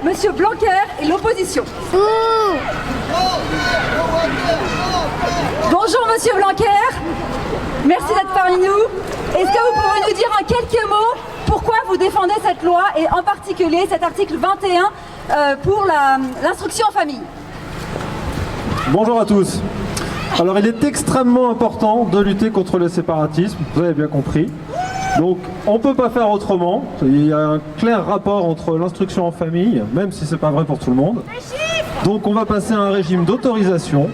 Monsieur Blanquer et l'opposition. Bonjour Monsieur Blanquer, merci d'être parmi nous. Est-ce que vous pouvez nous dire en quelques mots pourquoi vous défendez cette loi et en particulier cet article 21 pour l'instruction en famille? Bonjour à tous. Alors il est extrêmement important de lutter contre le séparatisme, vous avez bien compris. Donc on ne peut pas faire autrement, il y a un clair rapport entre l'instruction en famille, même si ce n'est pas vrai pour tout le monde. Donc on va passer à un régime d'autorisation,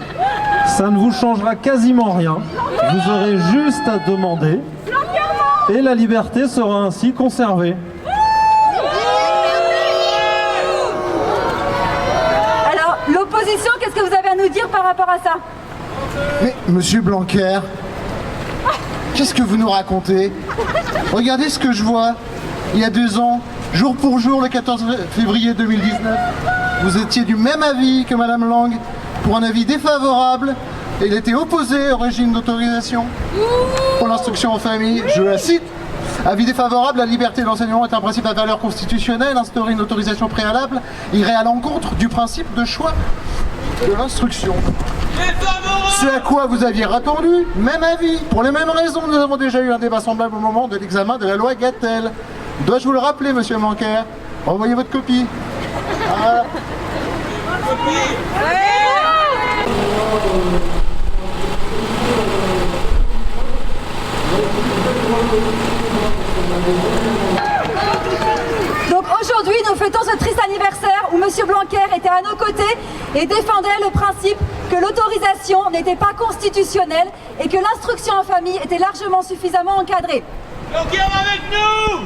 ça ne vous changera quasiment rien, vous aurez juste à demander et la liberté sera ainsi conservée. Alors l'opposition, qu'est-ce que vous avez à nous dire par rapport à ça? Mais monsieur Blanquer, qu'est-ce que vous nous racontez? Regardez ce que je vois. Il y a 2 ans, jour pour jour, le 14 février 2019, vous étiez du même avis que Madame Lang, pour un avis défavorable, et il était opposé au régime d'autorisation pour l'instruction en famille. Je la cite. Avis défavorable, la liberté de l'enseignement est un principe à valeur constitutionnelle. Instaurer une autorisation préalable irait à l'encontre du principe de choix de l'instruction. Ce à quoi vous aviez répondu, même avis. Pour les mêmes raisons, nous avons déjà eu un débat semblable au moment de l'examen de la loi Gatel. Dois-je vous le rappeler, monsieur Blanquer? Envoyez votre copie. Voilà. Donc aujourd'hui, nous fêtons ce triste anniversaire où monsieur Blanquer était à nos côtés et défendait le principe que l'autorisation n'était pas constitutionnelle et que l'instruction en famille était largement suffisamment encadrée. Blanquer avec nous!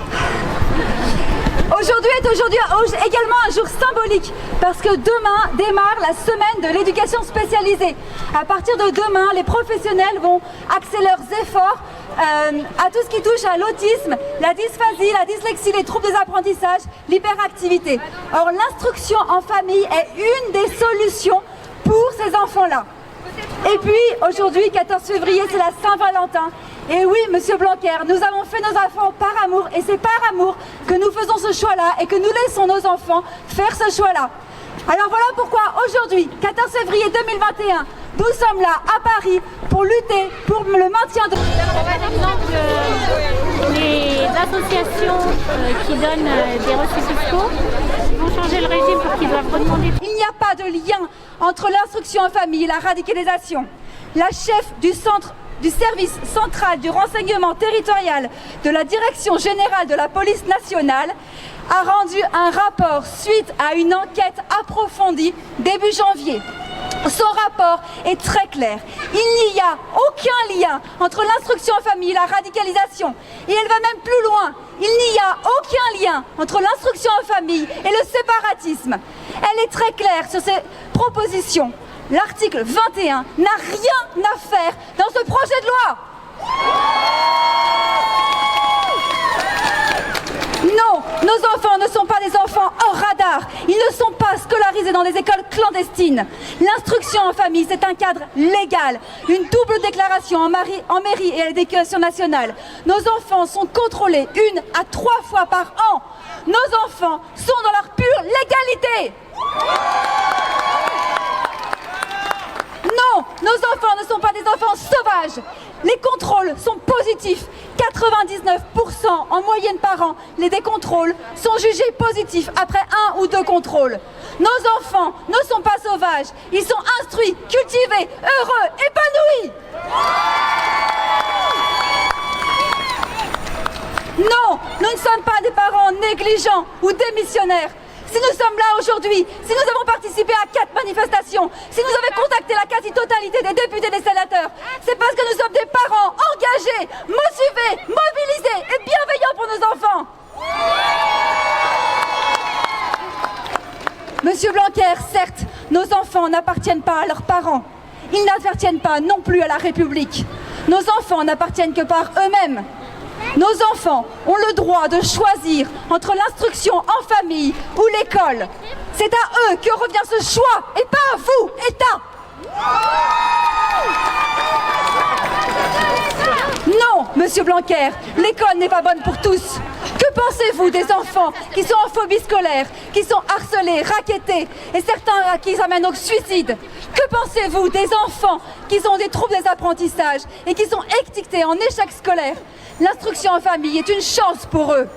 Aujourd'hui est également un jour symbolique parce que demain démarre la semaine de l'éducation spécialisée. À partir de demain, les professionnels vont axer leurs efforts à tout ce qui touche à l'autisme, la dysphasie, la dyslexie, les troubles des apprentissages, l'hyperactivité. Or, l'instruction en famille est une des solutions pour ces enfants-là. Et puis, aujourd'hui, 14 février, c'est la Saint-Valentin. Et oui, monsieur Blanquer, nous avons fait nos enfants par amour, et c'est par amour que nous faisons ce choix-là et que nous laissons nos enfants faire ce choix-là. Alors voilà pourquoi aujourd'hui, 14 février 2021, nous sommes là à Paris pour lutter pour le maintien de... Par exemple, les associations qui donnent des reçus fiscaux vont changer le régime pour qu'ils doivent redemander... Il n'y a pas de lien entre l'instruction en famille et la radicalisation. La chef du service central du renseignement territorial de la Direction générale de la police nationale a rendu un rapport suite à une enquête approfondie début janvier. Son rapport est très clair. Il n'y a aucun lien entre l'instruction en famille et la radicalisation. Et elle va même plus loin. Il n'y a aucun lien entre l'instruction en famille et le séparatisme. Elle est très claire sur ses propositions. L'article 21 n'a rien à faire dans ce projet de loi. Non, nos enfants ne sont pas des enfants hors radar. Ils ne sont pas scolarisés dans des écoles clandestines. L'instruction en famille, c'est un cadre légal. Une double déclaration en mairie et à l'éducation nationale. Nos enfants sont contrôlés 1 à 3 fois par an. Nos enfants sont dans leur pure légalité. Non, nos enfants ne sont pas des enfants sauvages. Les contrôles sont positifs. 99% en moyenne par an, les décontrôles sont jugés positifs après 1 ou 2 contrôles. Nos enfants ne sont pas sauvages. Ils sont instruits, cultivés, heureux, épanouis. Non, nous ne sommes pas des parents négligents ou démissionnaires. Si nous sommes là aujourd'hui, si nous avons participé à 4 manifestations, si nous avons contacté la quasi-totalité des députés et des sénateurs, c'est parce que nous sommes des parents engagés, motivés, mobilisés et bienveillants pour nos enfants. Monsieur Blanquer, certes, nos enfants n'appartiennent pas à leurs parents. Ils n'appartiennent pas non plus à la République. Nos enfants n'appartiennent que par eux-mêmes. Nos enfants ont le droit de choisir entre l'instruction en famille ou l'école. C'est à eux que revient ce choix et pas à vous, État. Non, monsieur Blanquer, l'école n'est pas bonne pour tous. Que pensez-vous des enfants qui sont en phobie scolaire, qui sont harcelés, rackettés et certains qui s'amènent au suicide? Que pensez-vous des enfants qui ont des troubles des apprentissages et qui sont étiquetés en échec scolaire? L'instruction en famille est une chance pour eux.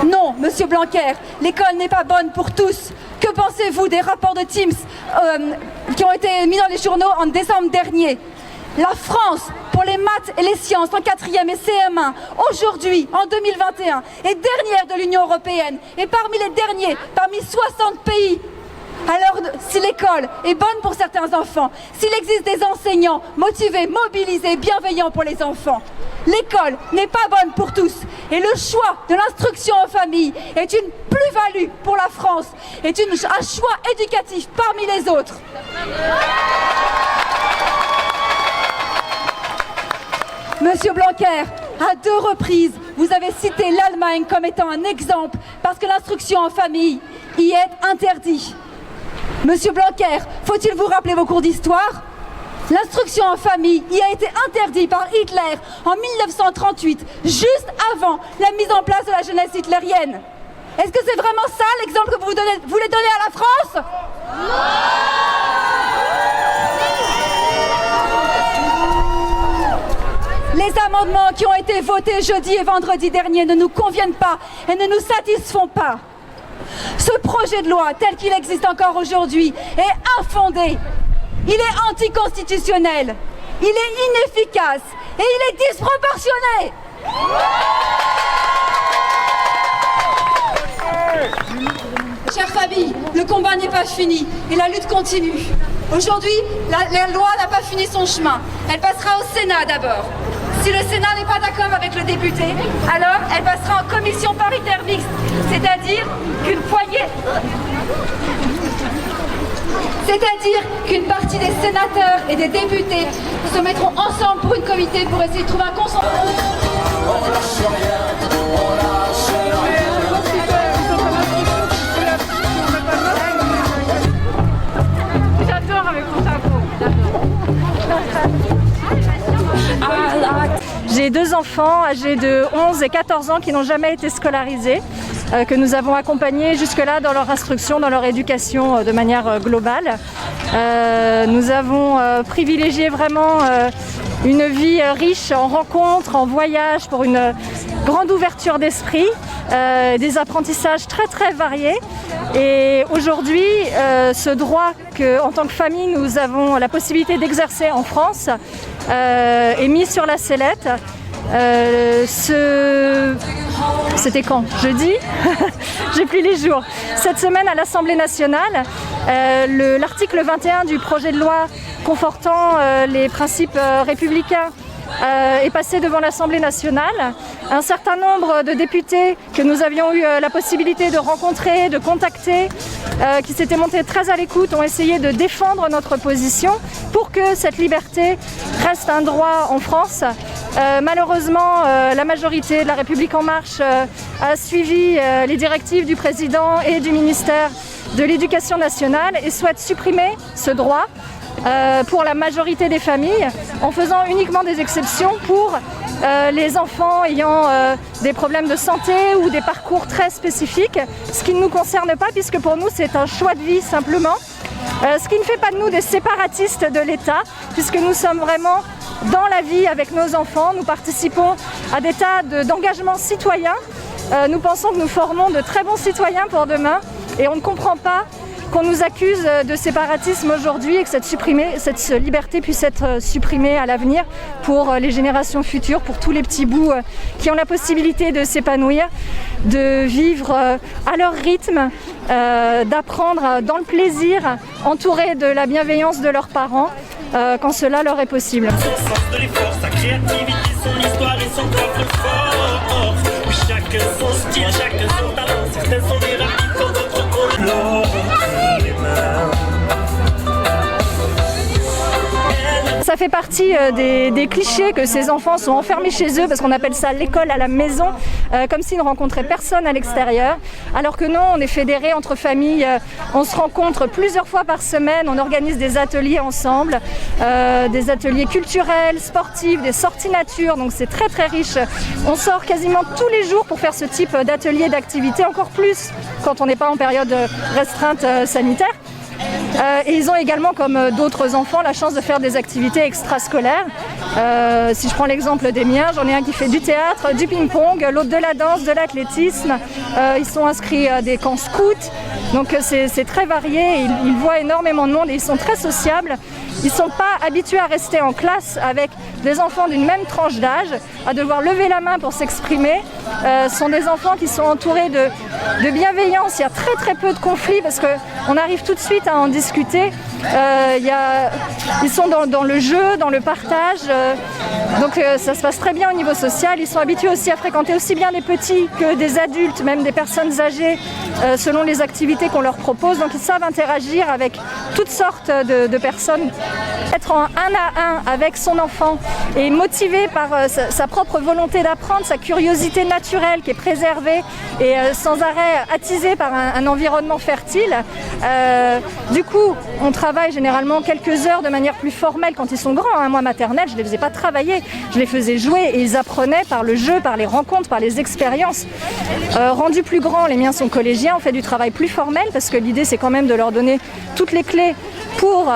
Non, Monsieur Blanquer, l'école n'est pas bonne pour tous. Que pensez-vous des rapports de Teams qui ont été mis dans les journaux en décembre dernier? La France, pour les maths et les sciences en 4e et CM1, aujourd'hui, en 2021, est dernière de l'Union européenne et parmi les derniers, parmi 60 pays. Alors, si l'école est bonne pour certains enfants, s'il existe des enseignants motivés, mobilisés, bienveillants pour les enfants, l'école n'est pas bonne pour tous. Et le choix de l'instruction en famille est une plus-value pour la France, est un choix éducatif parmi les autres. Monsieur Blanquer, à 2 reprises, vous avez cité l'Allemagne comme étant un exemple parce que l'instruction en famille y est interdite. Monsieur Blanquer, faut-il vous rappeler vos cours d'histoire? L'instruction en famille y a été interdite par Hitler en 1938, juste avant la mise en place de la jeunesse hitlérienne. Est-ce que c'est vraiment ça l'exemple que vous voulez donner à la France? Les amendements qui ont été votés jeudi et vendredi dernier ne nous conviennent pas et ne nous satisfont pas. Ce projet de loi, tel qu'il existe encore aujourd'hui, est infondé. Il est anticonstitutionnel, il est inefficace et il est disproportionné. Chère famille, le combat n'est pas fini et la lutte continue. Aujourd'hui, la loi n'a pas fini son chemin. Elle passera au Sénat d'abord. Si le Sénat n'est pas d'accord avec le député, alors elle passera en commission paritaire mixte, c'est-à-dire qu'une partie des sénateurs et des députés se mettront ensemble pour une comité pour essayer de trouver un consensus. J'adore avec mon chapeau. J'ai 2 enfants âgés de 11 et 14 ans qui n'ont jamais été scolarisés, que nous avons accompagnés jusque-là dans leur instruction, dans leur éducation de manière globale. Nous avons privilégié vraiment une vie riche en rencontres, en voyages, pour une grande ouverture d'esprit, des apprentissages très très variés. Et aujourd'hui, ce droit qu'en tant que famille nous avons la possibilité d'exercer en France est mis sur la sellette. C'était quand? Jeudi? J'ai plus les jours. Cette semaine à l'Assemblée nationale, l'article 21 du projet de loi confortant les principes républicains est passé devant l'Assemblée nationale. Un certain nombre de députés que nous avions eu la possibilité de rencontrer, de contacter, qui s'étaient montrés très à l'écoute, ont essayé de défendre notre position pour que cette liberté reste un droit en France. Malheureusement, la majorité de la République En Marche a suivi les directives du président et du ministère de l'Éducation nationale et souhaite supprimer ce droit pour la majorité des familles en faisant uniquement des exceptions pour les enfants ayant des problèmes de santé ou des parcours très spécifiques, ce qui ne nous concerne pas puisque pour nous c'est un choix de vie simplement, ce qui ne fait pas de nous des séparatistes de l'État puisque nous sommes vraiment dans la vie avec nos enfants, nous participons à des tas d'engagements citoyens, nous pensons que nous formons de très bons citoyens pour demain et on ne comprend pas qu'on nous accuse de séparatisme aujourd'hui et que cette liberté puisse être supprimée à l'avenir pour les générations futures, pour tous les petits bouts qui ont la possibilité de s'épanouir, de vivre à leur rythme, d'apprendre dans le plaisir, entourés de la bienveillance de leurs parents, quand cela leur est possible. Son sens de l'effort, sa créativité, son histoire et son propre force. Oui, chacun son style, chacun son talent. Certains sont des rapides quand d'autres colorent les mains. ça fait partie des clichés que ces enfants sont enfermés chez eux, parce qu'on appelle ça l'école à la maison, comme s'ils ne rencontraient personne à l'extérieur. Alors que non, on est fédérés entre familles, on se rencontre plusieurs fois par semaine, on organise des ateliers ensemble, des ateliers culturels, sportifs, des sorties nature, donc c'est très très riche. On sort quasiment tous les jours pour faire ce type d'ateliers, d'activités, encore plus quand on n'est pas en période restreinte sanitaire. Et ils ont également, comme d'autres enfants, la chance de faire des activités extrascolaires. Si je prends l'exemple des miens, j'en ai un qui fait du théâtre, du ping-pong, l'autre de la danse, de l'athlétisme. Ils sont inscrits à des camps scouts, donc c'est très varié. Ils voient énormément de monde et ils sont très sociables. Ils ne sont pas habitués à rester en classe avec des enfants d'une même tranche d'âge, à devoir lever la main pour s'exprimer. Ce sont des enfants qui sont entourés de bienveillance. Il y a très très peu de conflits parce qu'on arrive tout de suite à en discuter. Ils sont dans le jeu, dans le partage. Donc ça se passe très bien au niveau social. Ils sont habitués aussi à fréquenter aussi bien des petits que des adultes, même des personnes âgées, selon les activités qu'on leur propose. Donc ils savent interagir avec toutes sortes de personnes. Être en 1 à 1 avec son enfant et motivé par sa propre volonté d'apprendre, sa curiosité naturelle qui est préservée et sans arrêt attisée par un environnement fertile. Du coup, on travaille généralement quelques heures de manière plus formelle quand ils sont grands. Moi, maternelle, je ne les faisais pas travailler, je les faisais jouer et ils apprenaient par le jeu, par les rencontres, par les expériences. Rendus plus grands, les miens sont collégiens, on fait du travail plus formel parce que l'idée, c'est quand même de leur donner toutes les clés pour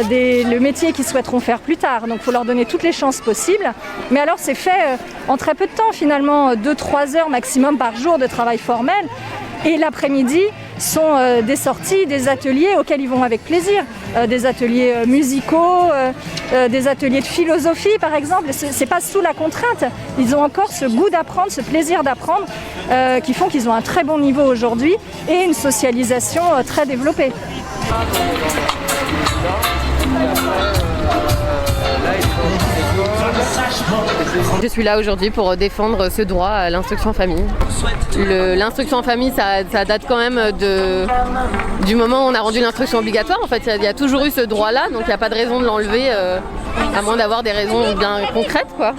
le métier qu'ils souhaiteront faire plus tard. Donc il faut leur donner toutes les chances possibles. Mais alors c'est fait en très peu de temps finalement, 2-3 heures maximum par jour de travail formel. Et l'après-midi sont des sorties, des ateliers auxquels ils vont avec plaisir. Des ateliers musicaux, des ateliers de philosophie par exemple. C'est pas sous la contrainte. Ils ont encore ce goût d'apprendre, ce plaisir d'apprendre qui font qu'ils ont un très bon niveau aujourd'hui et une socialisation très développée. Je suis là aujourd'hui pour défendre ce droit à l'instruction en famille. L'instruction en famille, ça date quand même du moment où on a rendu l'instruction obligatoire. En fait, il y a toujours eu ce droit-là, donc il n'y a pas de raison de l'enlever, à moins d'avoir des raisons bien concrètes, quoi.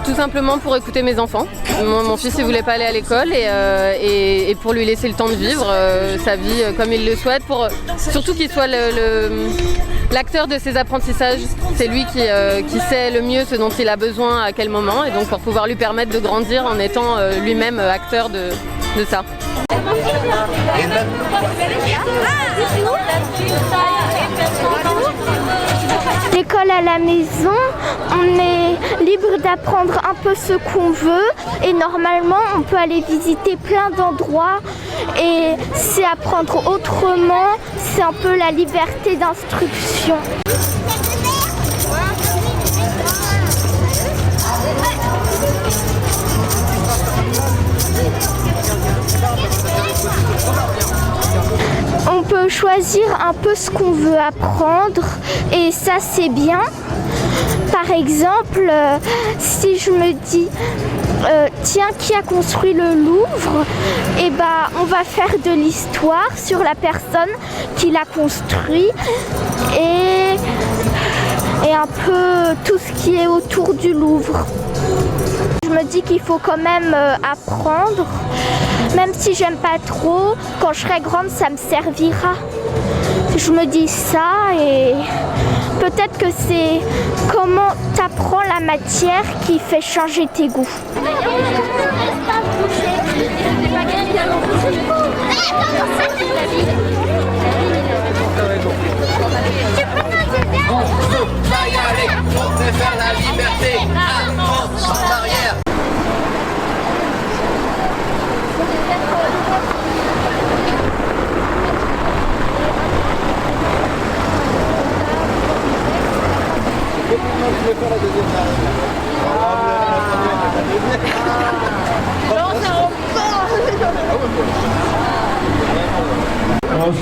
Tout simplement pour écouter mes enfants. Mon fils il voulait pas aller à l'école et pour lui laisser le temps de vivre sa vie comme il le souhaite, surtout qu'il soit l'acteur de ses apprentissages. C'est lui qui sait le mieux ce dont il a besoin à quel moment, et donc pour pouvoir lui permettre de grandir en étant lui-même acteur de ça. L'école à la maison, on est libre d'apprendre un peu ce qu'on veut et normalement on peut aller visiter plein d'endroits et c'est apprendre autrement, c'est un peu la liberté d'instruction. On peut choisir un peu ce qu'on veut apprendre et ça c'est bien. Par exemple, si je me dis tiens, qui a construit le Louvre, et on va faire de l'histoire sur la personne qui l'a construit et un peu tout ce qui est autour du Louvre. Je me dis qu'il faut quand même apprendre, même si j'aime pas trop, quand je serai grande ça me servira. Je me dis ça et peut-être que c'est comment tu apprends la matière qui fait changer tes goûts. On préfère la liberté à France sans barrière.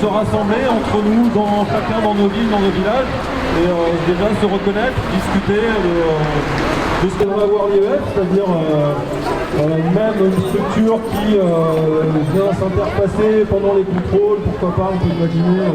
Se rassembler entre nous, chacun dans nos villes, dans nos villages, et déjà se reconnaître, discuter de ce qu'on va voir l'IEF, c'est-à-dire même une structure qui vient s'interfacer pendant les contrôles, pourquoi pas, on peut imaginer